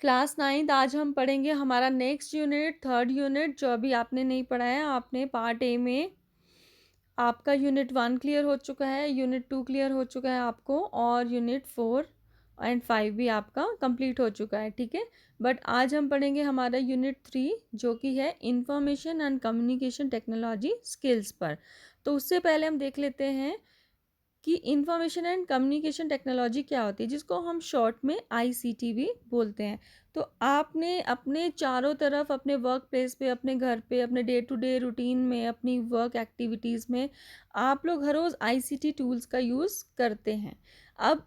Class 9th आज हम पढ़ेंगे हमारा नेक्स्ट यूनिट, थर्ड यूनिट जो अभी आपने नहीं पढ़ा है। आपने पार्ट ए में आपका यूनिट 1 क्लियर हो चुका है, यूनिट 2 क्लियर हो चुका है आपको, और यूनिट 4 एंड 5 भी आपका कंप्लीट हो चुका है, ठीक है। बट आज हम पढ़ेंगे हमारा यूनिट 3 जो कि है information and communication technology skills पर। तो उससे पहले हम देख लेते हैं कि इंफॉर्मेशन एंड कम्युनिकेशन टेक्नोलॉजी क्या होती है, जिसको हम शॉर्ट में आईसीटी भी बोलते हैं। तो आपने अपने चारों तरफ, अपने वर्क प्लेस पे, अपने घर पे, अपने डे टू डे रूटीन में, अपनी वर्क एक्टिविटीज़ में आप लोग हर रोज़ आईसीटी टूल्स का यूज़ करते हैं। अब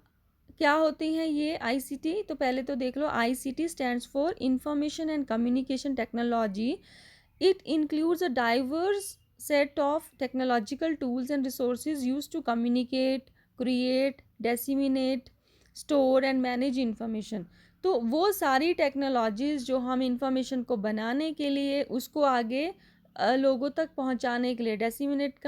क्या होती हैं ये आईसीटी? तो पहले तो देख लो, ICT stands for information and communication technology. It includes a diverse set of technological tools and resources used to communicate, create, disseminate, store and manage information. तो वो सारी टेक्नोलॉजीज़ जो हम इंफॉर्मेशन को बनाने के लिए, उसको आगे लोगों तक पहुंचाने के लिए, डिसेमिनेट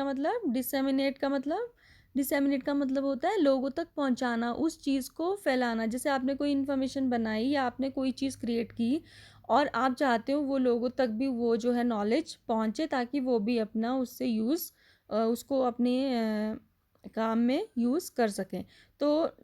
का मतलब होता है लोगों तक पहुंचाना, उस चीज़ को फैलाना। जैसे आपने कोई इन्फॉर्मेशन बनाई या आपने कोई चीज़ क्रिएट की और आप चाहते हो वो लोगों तक भी वो जो है नॉलेज पहुंचे, ताकि वो भी अपना उससे उसको अपने काम में यूज़ कर सकें। तो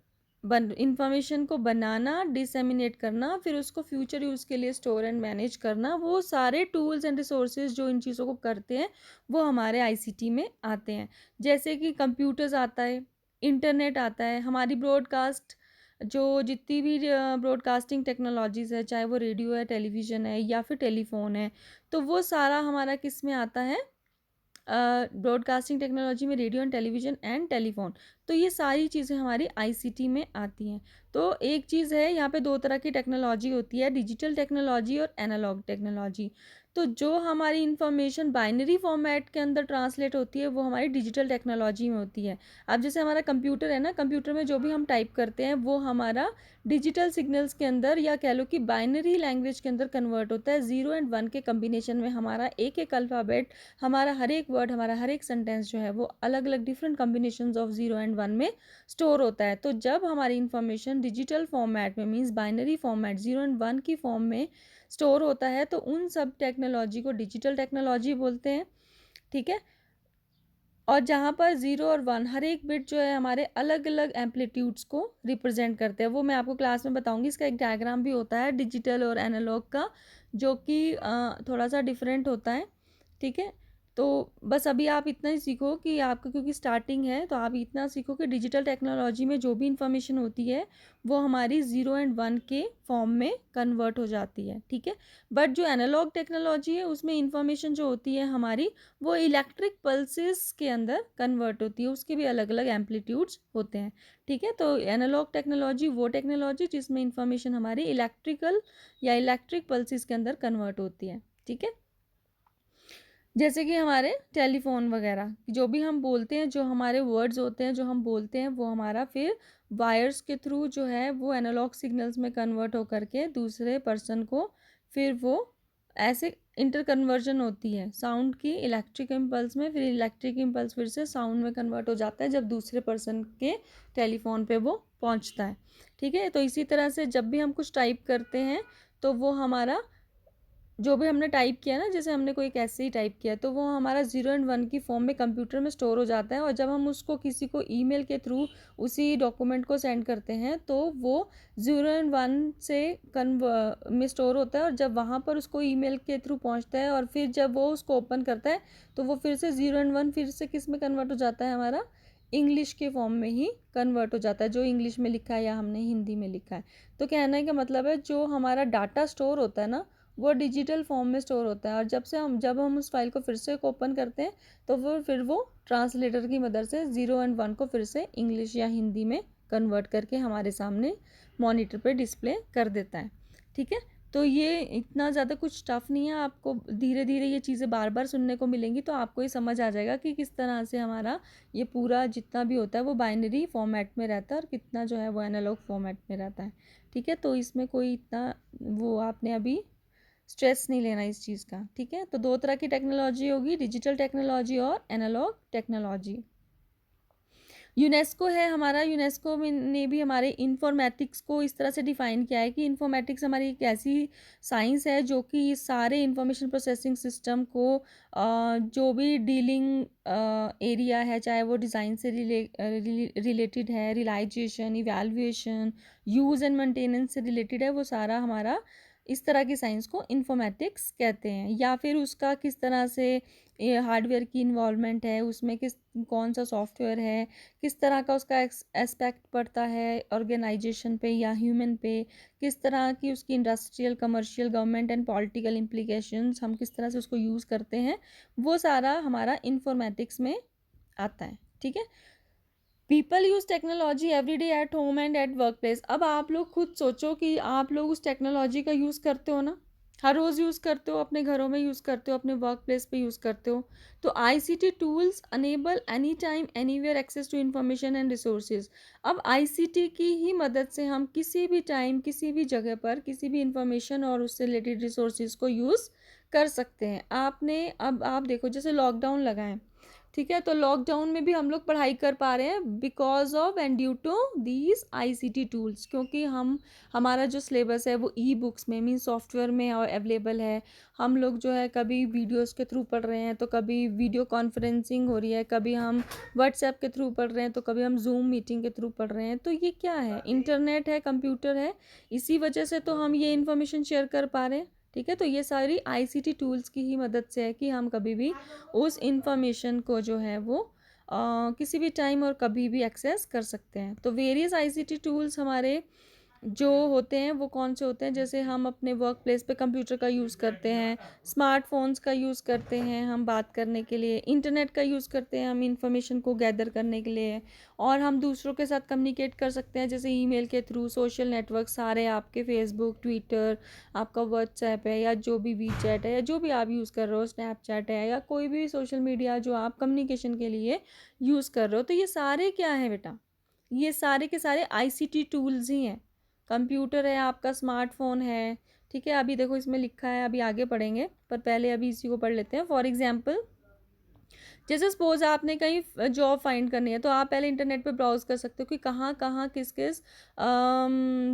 इंफॉर्मेशन को बनाना, डिसेमिनेट करना, फिर उसको फ्यूचर यूज़ के लिए स्टोर एंड मैनेज करना, वो सारे टूल्स एंड रिसोर्सेज जो इन चीज़ों को करते हैं वो हमारे आईसीटी में आते हैं। जैसे कि कंप्यूटर्स आता है, इंटरनेट आता है, हमारी ब्रॉडकास्ट जो जितनी भी ब्रॉडकास्टिंग टेक्नोलॉजीज़ है, चाहे वो रेडियो है, टेलीविज़न है या फिर टेलीफोन है, तो वो सारा हमारा किस में आता है? ब्रॉडकास्टिंग टेक्नोलॉजी में radio and television and telephone. तो ये सारी चीज़ें हमारी आईसीटी में आती हैं। तो एक चीज़ है, यहाँ पे दो तरह की टेक्नोलॉजी होती है, डिजिटल टेक्नोलॉजी और एनालॉग टेक्नोलॉजी। तो जो हमारी इंफॉर्मेशन बाइनरी फॉर्मेट के अंदर ट्रांसलेट होती है वो हमारी डिजिटल टेक्नोलॉजी में होती है। अब जैसे हमारा कंप्यूटर है ना, कंप्यूटर में जो भी हम टाइप करते हैं वो हमारा डिजिटल सिग्नल्स के अंदर, या कह लो कि बाइनरी लैंग्वेज के अंदर कन्वर्ट होता है। 0 एंड 1 के कम्बिनेशन में हमारा एक एक अल्फ़ाबेट, हमारा हर एक वर्ड, हमारा हर एक सेंटेंस जो है वो अलग अलग डिफरेंट कम्बिनेशंस ऑफ 0 एंड 1 में स्टोर होता है। तो जब हमारी इंफॉर्मेशन डिजिटल फॉर्मेट में, मींस बाइनरी फॉर्मेट 0 एंड 1 की फॉर्म में स्टोर होता है, तो उन सब टेक्नोलॉजी को डिजिटल टेक्नोलॉजी बोलते हैं, ठीक है। और जहाँ पर 0 और 1 हर एक बिट जो है हमारे अलग अलग एम्पलीट्यूड्स को रिप्रेजेंट करते हैं। वो मैं आपको क्लास में बताऊंगी, इसका एक डायग्राम भी होता है डिजिटल और एनालॉग का, जो कि थोड़ा सा डिफरेंट होता है, ठीक है। तो बस अभी आप इतना ही सीखो कि आपका, क्योंकि स्टार्टिंग है, तो आप इतना सीखो कि डिजिटल टेक्नोलॉजी में जो भी इंफॉर्मेशन होती है वो हमारी 0 एंड 1 के फॉर्म में कन्वर्ट हो जाती है, ठीक है। बट जो एनालॉग टेक्नोलॉजी है उसमें इंफॉर्मेशन जो होती है हमारी, वो इलेक्ट्रिक पल्सेस के अंदर कन्वर्ट होती है, उसके भी अलग अलग एम्पलीट्यूड्स होते हैं, ठीक है। तो एनालॉग टेक्नोलॉजी वो टेक्नोलॉजी जिसमें इंफॉर्मेशन हमारी इलेक्ट्रिकल या इलेक्ट्रिक पल्सेस के अंदर कन्वर्ट होती है, ठीक है। जैसे कि हमारे टेलीफोन वगैरह जो भी हम बोलते हैं, जो हमारे वर्ड्स होते हैं जो हम बोलते हैं, वो हमारा फिर वायर्स के थ्रू जो है वो एनालॉग सिग्नल्स में कन्वर्ट होकर के दूसरे पर्सन को, फिर वो ऐसे इंटर कन्वर्जन होती है साउंड की इलेक्ट्रिक इम्पल्स में, फिर इलेक्ट्रिक इम्पल्स फिर से साउंड में कन्वर्ट हो जाता है जब दूसरे पर्सन के टेलीफोन पे वो पहुंचता है, ठीक है। तो इसी तरह से जब भी हम कुछ टाइप करते हैं तो वो हमारा जो भी हमने टाइप किया ना, जैसे हमने कोई एक ऐसे ही टाइप किया, तो वो हमारा 0 एंड 1 की फॉर्म में कंप्यूटर में स्टोर हो जाता है, और जब हम उसको किसी को ईमेल के थ्रू उसी डॉक्यूमेंट को सेंड करते हैं तो वो 0 एंड 1 से में स्टोर होता है, और जब वहाँ पर उसको ईमेल के थ्रू पहुँचता है और फिर जब वो उसको ओपन करता है तो वो फिर से 0 एंड 1 फिर से किस में कन्वर्ट हो जाता है, हमारा इंग्लिश के फॉर्म में ही कन्वर्ट हो जाता है, जो इंग्लिश में लिखा है या हमने हिंदी में लिखा है। तो कहने का मतलब है जो हमारा डाटा स्टोर होता है ना, वो डिजिटल फॉर्म में स्टोर होता है, और जब हम उस फाइल को फिर से ओपन करते हैं तो वो ट्रांसलेटर की मदद से 0 एंड 1 को फिर से इंग्लिश या हिंदी में कन्वर्ट करके हमारे सामने मॉनिटर पे डिस्प्ले कर देता है, ठीक है। तो ये इतना ज़्यादा कुछ टफ नहीं है, आपको धीरे धीरे ये चीज़ें बार बार सुनने को मिलेंगी तो आपको ये समझ आ जाएगा कि किस तरह से हमारा ये पूरा जितना भी होता है वो बाइनरी फॉर्मेट में रहता है और कितना जो है वो एनालॉग फॉर्मेट में रहता है, ठीक है। तो इसमें कोई इतना वो आपने अभी स्ट्रेस नहीं लेना इस चीज़ का, ठीक है। तो दो तरह की टेक्नोलॉजी होगी, डिजिटल टेक्नोलॉजी और एनालॉग टेक्नोलॉजी। यूनेस्को है हमारा, यूनेस्को में ने भी हमारे इन्फॉर्मेटिक्स को इस तरह से डिफ़ाइन किया है कि इन्फॉर्मेटिक्स हमारी एक ऐसी साइंस है जो कि सारे इंफॉर्मेशन प्रोसेसिंग सिस्टम को जो भी डीलिंग एरिया है, चाहे वो डिज़ाइन से रिलेटेड है, realisation, evaluation, use and maintenance से रिलेटेड है, वो सारा हमारा इस तरह की साइंस को इन्फॉर्मेटिक्स कहते हैं। या फिर उसका किस तरह से ये हार्डवेयर की इन्वॉल्वमेंट है, उसमें कौन सा सॉफ्टवेयर है, किस तरह का उसका एस्पेक्ट पड़ता है ऑर्गेनाइजेशन पे या ह्यूमन पे, किस तरह की उसकी industrial, commercial, government and political implications, हम किस तरह से उसको यूज़ करते हैं, वो सारा हमारा इन्फॉर्मेटिक्स में आता है। ठीक है। People use technology every day at home and at work place. अब आप लोग खुद सोचो कि आप लोग उस टेक्नोलॉजी का यूज़ करते हो ना, हर रोज़ यूज़ करते हो, अपने घरों में यूज़ करते हो, अपने वर्क प्लेस पे यूज़ करते हो। तो ICT tools enable any time anywhere access to information and resources. अब आईसीटी की ही मदद से हम किसी भी टाइम, किसी भी जगह पर, किसी भी इंफॉर्मेशन और उससे रिलेटेड रिसोर्सेज को यूज़ कर सकते हैं। आपने अब आप देखो, जैसे लॉकडाउन लगा है, ठीक है, तो लॉकडाउन में भी हम लोग पढ़ाई कर पा रहे हैं because of and due to these ICT tools, क्योंकि हम हमारा जो सिलेबस है वो ई बुक्स में, मीन सॉफ्टवेयर में अवेलेबल है। हम लोग जो है कभी वीडियोस के थ्रू पढ़ रहे हैं, तो कभी वीडियो कॉन्फ्रेंसिंग हो रही है, कभी हम व्हाट्सएप के थ्रू पढ़ रहे हैं, तो कभी हम जूम मीटिंग के थ्रू पढ़ रहे हैं। तो ये क्या है, इंटरनेट है, कंप्यूटर है, इसी वजह से तो हम ये इन्फॉर्मेशन शेयर कर पा रहे हैं। ठीक है, तो ये सारी आईसीटी टूल्स की ही मदद से है कि हम कभी भी उस इंफॉर्मेशन को जो है वो किसी भी टाइम और कभी भी एक्सेस कर सकते हैं। तो वेरियस आईसीटी टूल्स हमारे जो होते हैं वो कौन से होते हैं, जैसे हम अपने वर्क प्लेस पे कंप्यूटर का यूज़ करते हैं, स्मार्टफोन्स का यूज़ करते हैं हम बात करने के लिए, इंटरनेट का यूज़ करते हैं हम इंफॉर्मेशन को गैदर करने के लिए, और हम दूसरों के साथ कम्युनिकेट कर सकते हैं जैसे ईमेल के थ्रू, सोशल नेटवर्क सारे आपके, फेसबुक, ट्विटर, आपका व्हाट्सएप है, या जो भी वीचैट है, या जो भी आप यूज़ कर रहे हो, स्नैपचैट है, या कोई भी सोशल मीडिया जो आप कम्युनिकेशन के लिए यूज़ कर रहे हो। तो ये सारे क्या हैं बेटा, ये सारे के सारे आईसीटी टूल्स ही हैं। कंप्यूटर है आपका, स्मार्टफोन है। ठीक है, अभी देखो इसमें लिखा है, अभी आगे पढ़ेंगे, पर पहले अभी इसी को पढ़ लेते हैं। फॉर एग्जाम्पल, जैसे सपोज आपने कहीं जॉब फाइंड करनी है, तो आप पहले इंटरनेट पे ब्राउज कर सकते हो कि कहाँ कहाँ किस किस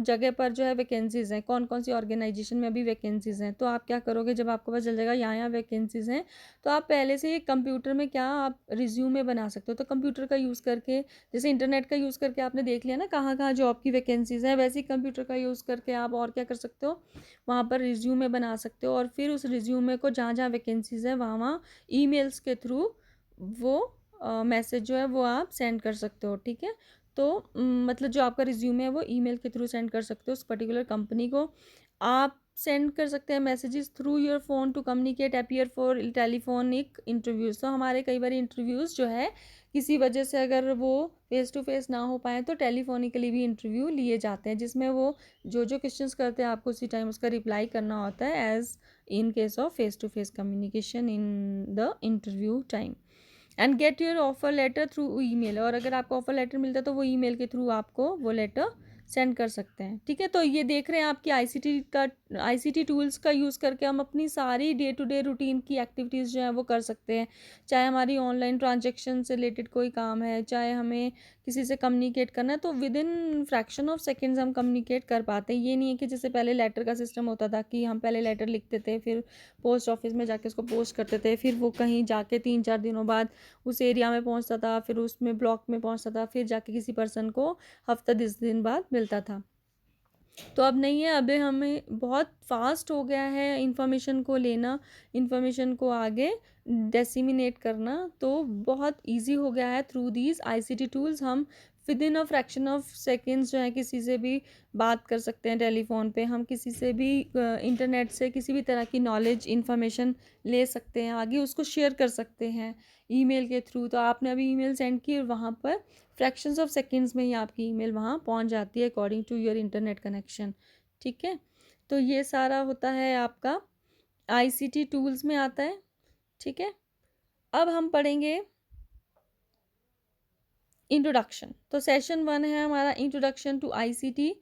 जगह पर जो है वैकेंसीज़ हैं, कौन कौन सी ऑर्गेनाइजेशन में अभी वैकेंसीज़ हैं। तो आप क्या करोगे, जब आपको पता चल जाएगा यहाँ यहाँ वैकेंसीज़ हैं, तो आप पहले से कंप्यूटर में क्या आप रिज्यूमे बना सकते हो। तो कंप्यूटर का यूज़ करके, जैसे इंटरनेट का यूज़ करके आपने देख लिया ना कहाँ कहाँ जॉब की वैकेंसीज़ हैं, वैसे ही कंप्यूटर का यूज़ करके आप और क्या कर सकते हो, वहाँ पर रिज्यूमे बना सकते हो, और फिर उस रिज्यूमे को जहाँ जहाँ वैकेंसीज़ हैं वहाँ वहाँ ईमेल्स के थ्रू वो मैसेज जो है वो आप सेंड कर सकते हो। ठीक है, तो मतलब जो आपका रिज्यूमे है वो ईमेल के थ्रू सेंड कर सकते हो उस पर्टिकुलर कंपनी को। आप सेंड कर सकते हैं messages through your phone to communicate appear for telephonic interviews. तो हमारे कई बार इंटरव्यूज़ जो है किसी वजह से अगर वो फेस टू फेस ना हो पाए, तो टेलीफोनिकली भी इंटरव्यू लिए जाते हैं, जिसमें वो जो जो क्वेश्चंस करते हैं आपको उसी टाइम उसका रिप्लाई करना होता है, as in case of face to face communication in the interview time. And get your offer letter through email, और अगर आपको ऑफर लेटर मिलता है तो वो ईमेल के थ्रू आपको वो लेटर सेंड कर सकते हैं। ठीक है, तो ये देख रहे हैं आपकी आईसीटी टूल्स का यूज़ करके हम अपनी सारी डे टू डे रूटीन की एक्टिविटीज़ जो है वो कर सकते हैं। चाहे हमारी ऑनलाइन ट्रांजेक्शन से रिलेटेड कोई काम है, चाहे हमें किसी से कम्युनिकेट करना है, तो with in fraction of seconds हम कम्युनिकेट कर पाते हैं। ये नहीं है कि जैसे पहले लेटर का सिस्टम होता था कि हम पहले लेटर लिखते थे, फिर पोस्ट ऑफिस में जाके उसको पोस्ट करते थे, फिर वो कहीं जाके 3-4 दिनों बाद उस एरिया में पहुंचता था, फिर उसमें ब्लॉक में पहुंचता था, फिर जाके किसी पर्सन को हफ्ता 10 दिन बाद मिलता था। तो अब नहीं है, अब हमें बहुत फास्ट हो गया है इंफॉर्मेशन को लेना, इंफॉर्मेशन को आगे डेसिमिनेट करना, तो बहुत इजी हो गया है। थ्रू दीज आईसीटी टूल्स हम with in a fraction of seconds जो है किसी से भी बात कर सकते हैं टेलीफोन पे, हम किसी से भी इंटरनेट से किसी भी तरह की नॉलेज इन्फॉर्मेशन ले सकते हैं, आगे उसको शेयर कर सकते हैं ईमेल के थ्रू। तो आपने अभी ईमेल सेंड की और वहाँ पर फ्रैक्शंस ऑफ सेकेंड्स में ही आपकी ईमेल वहाँ पहुँच जाती है according to your internet connection. ठीक है, तो ये सारा होता है आपका आईसीटी टूल्स में आता है। ठीक है, अब हम पढ़ेंगे इंट्रोडक्शन। तो सेशन 1 है हमारा introduction to ICT.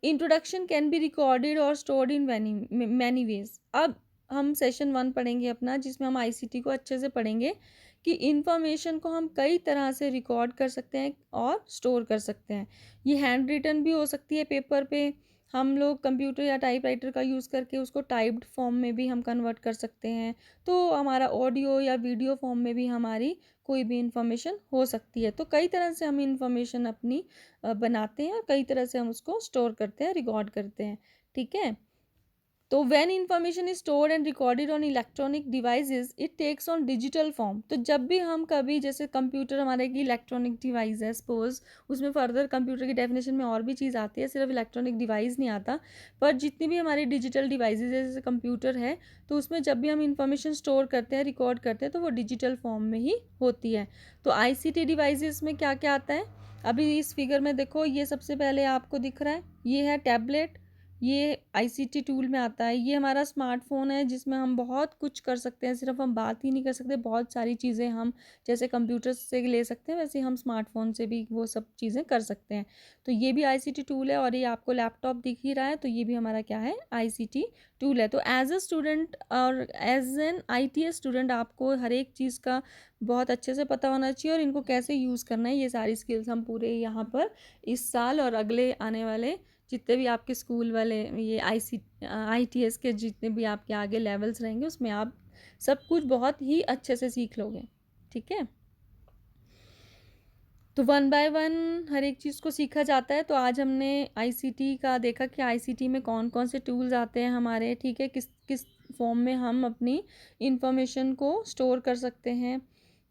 Introduction can be recorded और स्टोर्ड इन मैनी वेज। अब हम सेशन 1 पढ़ेंगे अपना, जिसमें हम आईसीटी को अच्छे से पढ़ेंगे कि इंफॉर्मेशन को हम कई तरह से रिकॉर्ड कर सकते हैं और स्टोर कर सकते हैं। ये हैंड रिटन भी हो सकती है पेपर पे, हम लोग कंप्यूटर या टाइपराइटर का यूज़ करके उसको टाइप्ड फॉर्म में भी हम कन्वर्ट कर सकते हैं। तो हमारा ऑडियो या वीडियो फॉर्म में भी हमारी कोई भी इंफॉर्मेशन हो सकती है। तो कई तरह से हम इंफॉर्मेशन अपनी बनाते हैं और कई तरह से हम उसको स्टोर करते हैं, रिकॉर्ड करते हैं। ठीक है। तो when information is stored and recorded on electronic devices it takes on digital form. तो जब भी हम कभी, जैसे कंप्यूटर हमारे की इलेक्ट्रॉनिक डिवाइस है सपोज, उसमें फर्दर कंप्यूटर की डेफिनेशन में और भी चीज़ आती है, सिर्फ इलेक्ट्रॉनिक डिवाइस नहीं आता, पर जितनी भी हमारी डिजिटल डिवाइसेज है जैसे कंप्यूटर है, तो उसमें जब भी हम इंफॉर्मेशन स्टोर करते हैं, रिकॉर्ड करते हैं, तो वो डिजिटल फॉर्म में ही होती है। तो ICT डिवाइसेस में क्या क्या आता है, अभी इस फिगर में देखो, ये सबसे पहले आपको दिख रहा है, ये है टैबलेट, ये ICT टूल में आता है। ये हमारा स्मार्टफोन है जिसमें हम बहुत कुछ कर सकते हैं, सिर्फ हम बात ही नहीं कर सकते, बहुत सारी चीज़ें हम जैसे कंप्यूटर से ले सकते हैं वैसे हम स्मार्टफोन से भी वो सब चीज़ें कर सकते हैं। तो ये भी ICT टूल है, और ये आपको लैपटॉप दिख ही रहा है, तो ये भी हमारा क्या है, ICT टूल है। तो एज अ स्टूडेंट और एज एन ITS स्टूडेंट आपको हर एक चीज़ का बहुत अच्छे से पता होना चाहिए, और इनको कैसे यूज़ करना है, ये सारी स्किल्स हम पूरे यहाँ पर इस साल और अगले आने वाले जितने भी आपके स्कूल वाले ये ITS के जितने भी आपके आगे लेवल्स रहेंगे उसमें आप सब कुछ बहुत ही अच्छे से सीख लोगे। ठीक है। तो 1 बाय 1 हर एक चीज़ को सीखा जाता है। तो आज हमने ICT का देखा कि ICT में कौन कौन से टूल्स आते हैं हमारे, ठीक है, किस किस फॉर्म में हम अपनी इंफॉर्मेशन को स्टोर कर सकते हैं,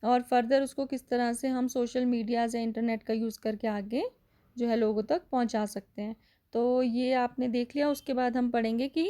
और फर्दर उसको किस तरह से हम सोशल मीडियाज़ या इंटरनेट का यूज़ करके आगे जो है लोगों तक पहुंचा सकते हैं। तो ये आपने देख लिया। उसके बाद हम पढ़ेंगे कि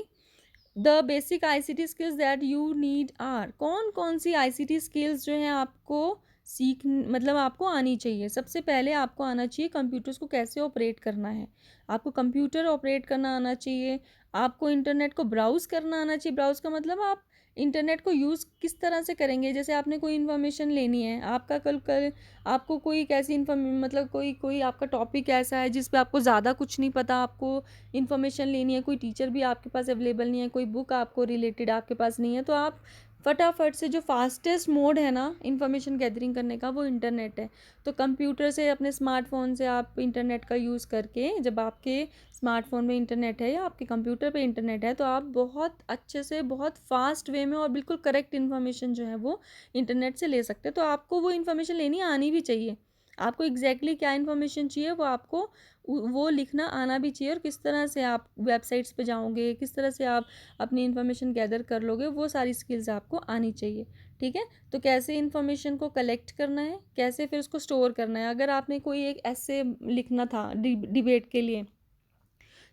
the basic ICT skills that you need are, कौन कौन सी ICT स्किल्स जो हैं आपको सीख मतलब आपको आनी चाहिए। सबसे पहले आपको आना चाहिए कंप्यूटर्स को कैसे ऑपरेट करना है, आपको कंप्यूटर ऑपरेट करना आना चाहिए, आपको इंटरनेट को ब्राउज़ करना आना चाहिए। ब्राउज़ का मतलब आप इंटरनेट को यूज़ किस तरह से करेंगे, जैसे आपने कोई इन्फॉर्मेशन लेनी है, आपका कल कल आपको कोई एक ऐसी मतलब कोई कोई आपका टॉपिक ऐसा है जिस पे आपको ज़्यादा कुछ नहीं पता, आपको इन्फॉर्मेशन लेनी है, कोई टीचर भी आपके पास अवेलेबल नहीं है, कोई बुक आपको रिलेटेड आपके पास नहीं है, तो आप फटाफट से, जो फास्टेस्ट मोड है ना इन्फॉर्मेशन गैदरिंग करने का, वो इंटरनेट है। तो कंप्यूटर से, अपने स्मार्टफोन से आप इंटरनेट का यूज़ करके, जब आपके स्मार्टफोन में इंटरनेट है या आपके कंप्यूटर पे इंटरनेट है, तो आप बहुत अच्छे से, बहुत फास्ट वे में और बिल्कुल करेक्ट इन्फॉर्मेशन जो है वो इंटरनेट से ले सकते हैं। तो आपको वो इन्फॉर्मेशन लेनी आनी भी चाहिए, आपको एग्जैक्टली क्या इन्फॉर्मेशन चाहिए वो आपको वो लिखना आना भी चाहिए, और किस तरह से आप वेबसाइट्स पे जाओगे, किस तरह से आप अपनी इन्फॉर्मेशन गैदर कर लोगे, वो सारी स्किल्स आपको आनी चाहिए। ठीक है। तो कैसे इन्फॉर्मेशन को कलेक्ट करना है, कैसे फिर उसको स्टोर करना है। अगर आपने कोई एक ऐसे लिखना था डिबेट के लिए,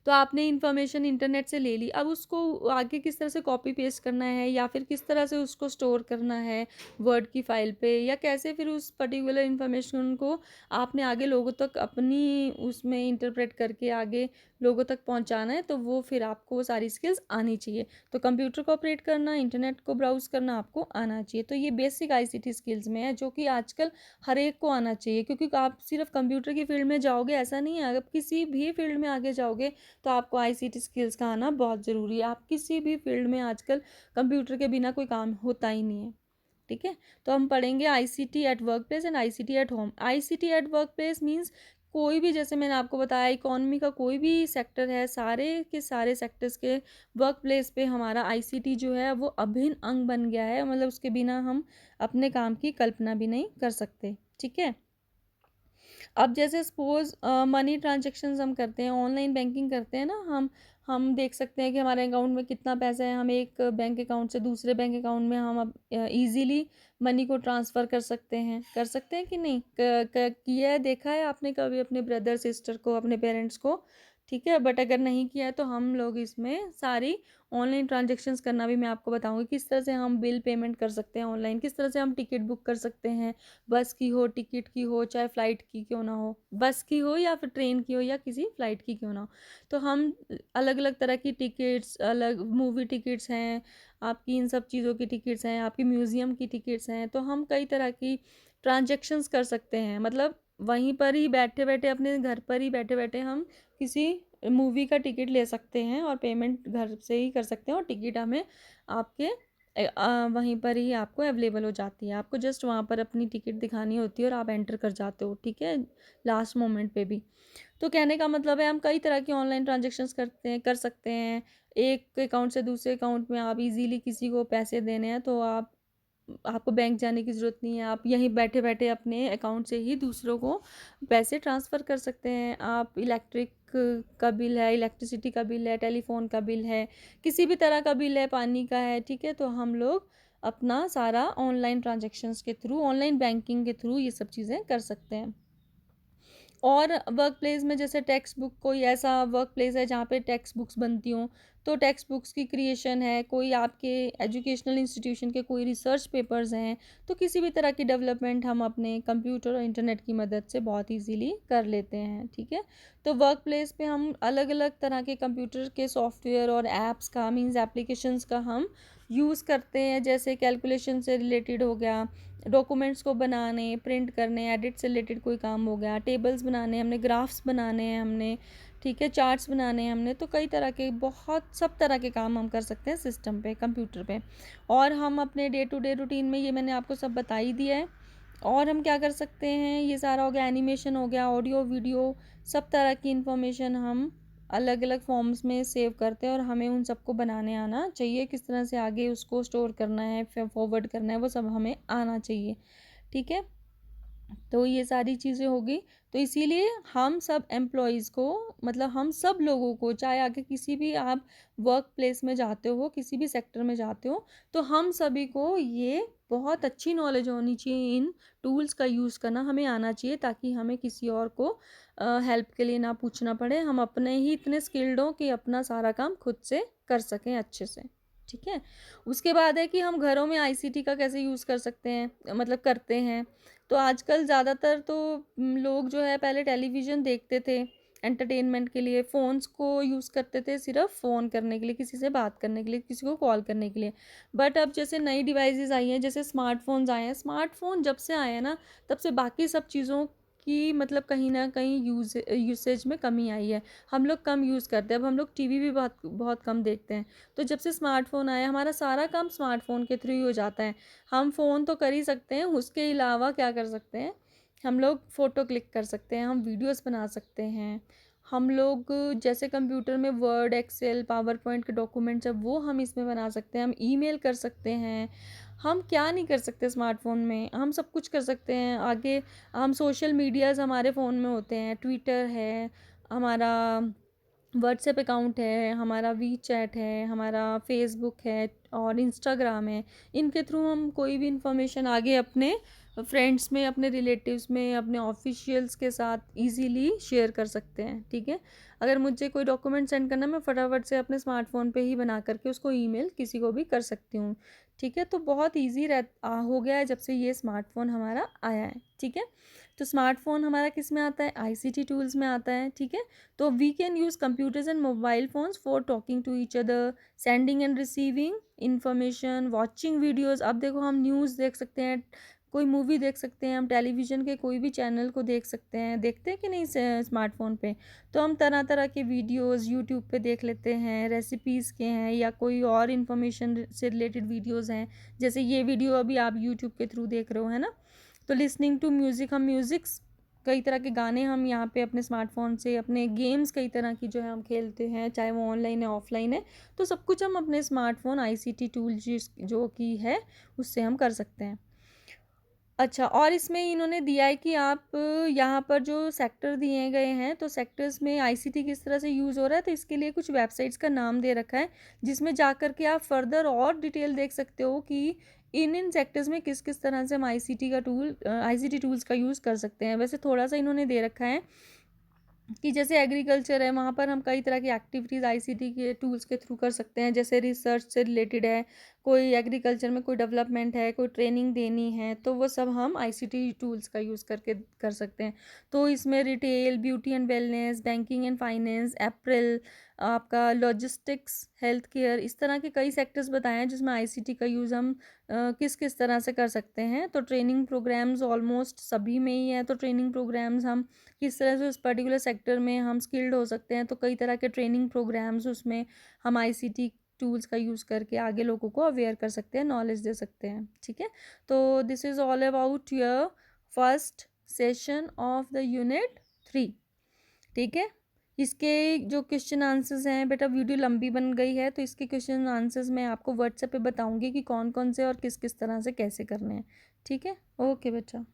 तो आपने इन्फॉर्मेशन इंटरनेट से ले ली, अब उसको आगे किस तरह से कॉपी पेस्ट करना है, या फिर किस तरह से उसको स्टोर करना है वर्ड की फाइल पे, या कैसे फिर उस पर्टिकुलर इन्फॉर्मेशन को आपने आगे लोगों तक अपनी उसमें इंटरप्रेट करके आगे लोगों तक पहुंचाना है, तो वो फिर आपको वो सारी स्किल्स आनी चाहिए। तो कंप्यूटर को ऑपरेट करना, इंटरनेट को ब्राउज़ करना आपको आना चाहिए। तो ये बेसिक ICT स्किल्स में है, जो कि आजकल हर एक को आना चाहिए, क्योंकि आप सिर्फ कंप्यूटर की फील्ड में जाओगे ऐसा नहीं है, अगर किसी भी फील्ड में आगे जाओगे तो आपको ICT स्किल्स का आना बहुत ज़रूरी है। आप किसी भी फील्ड में आजकल कंप्यूटर के बिना कोई काम होता ही नहीं है। ठीक है। तो हम पढ़ेंगे ICT at work place and ICT at home. ICT at work place means कोई भी, जैसे मैंने आपको बताया, इकोनॉमी का कोई भी सेक्टर है, सारे के सारे सेक्टर्स के वर्क प्लेस पे हमारा ICT जो है वो अभिन्न अंग बन गया है, मतलब उसके बिना हम अपने काम की कल्पना भी नहीं कर सकते। ठीक है। अब जैसे सपोज मनी ट्रांजेक्शन्स हम करते हैं, ऑनलाइन बैंकिंग करते हैं ना, हम देख सकते हैं कि हमारे अकाउंट में कितना पैसा है, हम एक बैंक अकाउंट से दूसरे बैंक अकाउंट में हम अब ईज़िली मनी को ट्रांसफ़र कर सकते हैं कि नहीं, किया है, देखा है आपने कभी अपने ब्रदर सिस्टर को, अपने पेरेंट्स को। ठीक है। बट अगर नहीं किया है तो हम लोग इसमें सारी ऑनलाइन ट्रांजेक्शन्स करना भी मैं आपको बताऊंगी, किस तरह से हम बिल पेमेंट कर सकते हैं ऑनलाइन, किस तरह से हम टिकट बुक कर सकते हैं, बस की हो, टिकट की हो, चाहे फ़्लाइट की क्यों ना हो, बस की हो या फिर ट्रेन की हो या किसी फ़्लाइट की क्यों ना हो। तो हम अलग अलग तरह की टिकट्स, अलग मूवी टिकट्स हैं आपकी, इन सब चीज़ों की टिकट्स हैं आपकी, म्यूज़ियम की टिकट्स हैं, तो हम कई तरह की ट्रांजेक्शन्स कर सकते हैं, मतलब वहीं पर ही बैठे बैठे, अपने घर पर ही बैठे बैठे हम किसी मूवी का टिकट ले सकते हैं, और पेमेंट घर से ही कर सकते हैं, और टिकट हमें आपके वहीं पर ही आपको अवेलेबल हो जाती है। आपको जस्ट वहाँ पर अपनी टिकट दिखानी होती है और आप एंटर कर जाते हो, ठीक है, लास्ट मोमेंट पे भी। तो कहने का मतलब है हम कई तरह की ऑनलाइन ट्रांजैक्शंस कर सकते हैं। एक अकाउंट से दूसरे अकाउंट में आप इजीली किसी को पैसे देने हैं तो आपको बैंक जाने की ज़रूरत नहीं है। आप यहीं बैठे बैठे अपने अकाउंट से ही दूसरों को पैसे ट्रांसफ़र कर सकते हैं। आप इलेक्ट्रिक का बिल है, इलेक्ट्रिसिटी का बिल है, टेलीफोन का बिल है, किसी भी तरह का बिल है, पानी का है, ठीक है, तो हम लोग अपना सारा ऑनलाइन ट्रांजैक्शंस के थ्रू, ऑनलाइन बैंकिंग के थ्रू ये सब चीज़ें कर सकते हैं। और वर्क प्लेस में जैसे टेक्स्ट बुक, कोई ऐसा वर्क प्लेस है जहाँ पे टेक्स्ट बुक्स बनती हों, तो टेक्स्ट बुक्स की क्रिएशन है, कोई आपके एजुकेशनल इंस्टीट्यूशन के कोई रिसर्च पेपर्स हैं, तो किसी भी तरह की डेवलपमेंट हम अपने कंप्यूटर और इंटरनेट की मदद से बहुत इजीली कर लेते हैं, ठीक है। तो वर्क प्लेस पे हम अलग अलग तरह के कंप्यूटर के सॉफ्टवेयर और ऐप्स का, मीन्स एप्लीकेशंस का हम यूज़ करते हैं। जैसे कैलकुलेशन से रिलेटेड हो गया, डॉक्यूमेंट्स को बनाने, प्रिंट करने, एडिट से रिलेटेड कोई काम हो गया, टेबल्स बनाने हमने, ग्राफ्स बनाने हैं हमने, ठीक है, चार्ट्स बनाने हैं हमने, तो कई तरह के, बहुत सब तरह के काम हम कर सकते हैं सिस्टम पे, कंप्यूटर पे। और हम अपने डे टू डे रूटीन में, ये मैंने आपको सब बता ही दिया है। और हम क्या कर सकते हैं, ये सारा हो गया, एनिमेशन हो गया, ऑडियो वीडियो, सब तरह की इंफॉर्मेशन हम अलग अलग फॉर्म्स में सेव करते हैं और हमें उन सबको बनाने आना चाहिए। किस तरह से आगे उसको स्टोर करना है, फिर फॉरवर्ड करना है, वो सब हमें आना चाहिए, ठीक है। तो ये सारी चीज़ें हो गई। तो इसीलिए हम सब एम्प्लॉयज़ को, मतलब हम सब लोगों को, चाहे आगे किसी भी आप वर्क प्लेस में जाते हो, किसी भी सेक्टर में जाते हो, तो हम सभी को ये बहुत अच्छी नॉलेज होनी चाहिए, इन टूल्स का यूज़ करना हमें आना चाहिए, ताकि हमें किसी और को हेल्प के लिए ना पूछना पड़े। हम अपने ही इतने स्किल्ड हों कि अपना सारा काम खुद से कर सकें अच्छे से, ठीक है। उसके बाद है कि हम घरों में आईसीटी का कैसे यूज़ कर सकते हैं, मतलब करते हैं। तो आजकल ज़्यादातर तो लोग जो है, पहले टेलीविज़न देखते थे एंटरटेनमेंट के लिए, फ़ोन्स को यूज़ करते थे सिर्फ फ़ोन करने के लिए, किसी से बात करने के लिए, किसी को कॉल करने के लिए। बट अब जैसे नई डिवाइसेस आई हैं, जैसे स्मार्टफ़ोन्स आए हैं, स्मार्टफ़ोन जब से आए हैं ना, तब से बाकी सब चीज़ों की, मतलब कहीं ना कहीं यूसेज में कमी आई है। हम लोग कम यूज़ करते हैं। अब हम लोग टीवी भी बहुत बहुत कम देखते हैं। तो जब से स्मार्टफ़ोन आया, हमारा सारा काम स्मार्टफ़ोन के थ्रू ही हो जाता है। हम फ़ोन तो कर ही सकते हैं, उसके अलावा क्या कर सकते हैं, हम लोग फ़ोटो क्लिक कर सकते हैं, हम वीडियोस बना सकते हैं, हम लोग जैसे कंप्यूटर में वर्ड, एक्सेल, पावर पॉइंट के डॉक्यूमेंट्स है, वो हम इसमें बना सकते हैं, हम ईमेल कर सकते हैं। हम क्या नहीं कर सकते स्मार्टफ़ोन में, हम सब कुछ कर सकते हैं। आगे हम सोशल मीडियाज़ हमारे फ़ोन में होते हैं, ट्विटर है हमारा, व्हाट्सएप अकाउंट है हमारा, वी चैट है हमारा, फेसबुक है और इंस्टाग्राम है। इनके थ्रू हम कोई भी इंफॉर्मेशन आगे अपने फ्रेंड्स में, अपने रिलेटिव्स में, अपने ऑफिशियल्स के साथ इजीली शेयर कर सकते हैं, ठीक है। अगर मुझे कोई डॉक्यूमेंट सेंड करना है, मैं फटाफट से अपने स्मार्टफ़ोन पे ही बना करके उसको ईमेल किसी को भी कर सकती हूँ, ठीक है। तो बहुत ईजी हो गया है जब से ये स्मार्टफ़ोन हमारा आया है, ठीक है। तो स्मार्टफ़ोन हमारा किस में आता है, आईसीटी टूल्स में आता है, ठीक है। तो we can use computers and mobile phones for talking to each other, sending and receiving information, watching videos. अब देखो हम न्यूज़ देख सकते हैं, कोई मूवी देख सकते हैं, हम टेलीविज़न के कोई भी चैनल को देख सकते हैं, देखते हैं कि नहीं स्मार्टफ़ोन पे। तो हम तरह तरह के वीडियोज़ यूट्यूब पे देख लेते हैं, रेसिपीज़ के हैं या कोई और इन्फॉर्मेशन से रिलेटेड वीडियोज़ हैं। जैसे ये वीडियो अभी आप यूट्यूब के थ्रू देख रहे हो, है ना। तो लिसनिंग टू म्यूज़िक, हम म्यूज़िक्स, कई तरह के गाने हम यहाँ पे अपने स्मार्टफ़ोन से, अपने गेम्स कई तरह की जो है हम खेलते हैं, चाहे वो ऑनलाइन है ऑफलाइन है, तो सब कुछ हम अपने स्मार्टफ़ोन आईसीटी टूल जो कि है उससे हम कर सकते हैं। अच्छा, और इसमें इन्होंने दिया है कि आप यहाँ पर जो सेक्टर दिए गए हैं, तो सेक्टर्स में आईसीटी किस तरह से यूज़ हो रहा है, तो इसके लिए कुछ वेबसाइट्स का नाम दे रखा है, जिसमें जा कर के आप फर्दर और डिटेल देख सकते हो कि इन सेक्टर्स में किस किस तरह से हम आईसीटी टूल्स का यूज़ कर सकते हैं। वैसे थोड़ा सा इन्होंने दे रखा है कि जैसे एग्रीकल्चर है, वहाँ पर हम कई तरह की एक्टिविटीज़ आईसीटी के टूल्स के थ्रू कर सकते हैं। जैसे रिसर्च से रिलेटेड है, कोई एग्रीकल्चर में कोई डेवलपमेंट है, कोई ट्रेनिंग देनी है, तो वो सब हम आईसीटी टूल्स का यूज़ करके कर सकते हैं। तो इसमें retail, beauty and wellness, banking and finance, apparel, आपका लॉजिस्टिक्स, हेल्थ केयर, इस तरह के कई सेक्टर्स बताए हैं जिसमें आईसीटी का यूज़ हम किस किस तरह से कर सकते हैं। तो ट्रेनिंग प्रोग्राम्स ऑलमोस्ट सभी में ही है, तो ट्रेनिंग प्रोग्राम्स हम किस तरह से उस पर्टिकुलर सेक्टर में हम स्किल्ड हो सकते हैं, तो कई तरह के ट्रेनिंग प्रोग्राम्स उसमें हम आईसीटी टूल्स का यूज़ करके आगे लोगों को अवेयर कर सकते हैं, नॉलेज दे सकते हैं। ठीक है, तो this is all about your first session of the unit 3। ठीक है, इसके जो क्वेश्चन आंसर्स हैं बेटा, वीडियो लंबी बन गई है तो इसके क्वेश्चन आंसर्स मैं आपको व्हाट्सएप पे बताऊंगी कि कौन कौन से और किस किस तरह से कैसे करने हैं। ठीक है, ओके बेटा।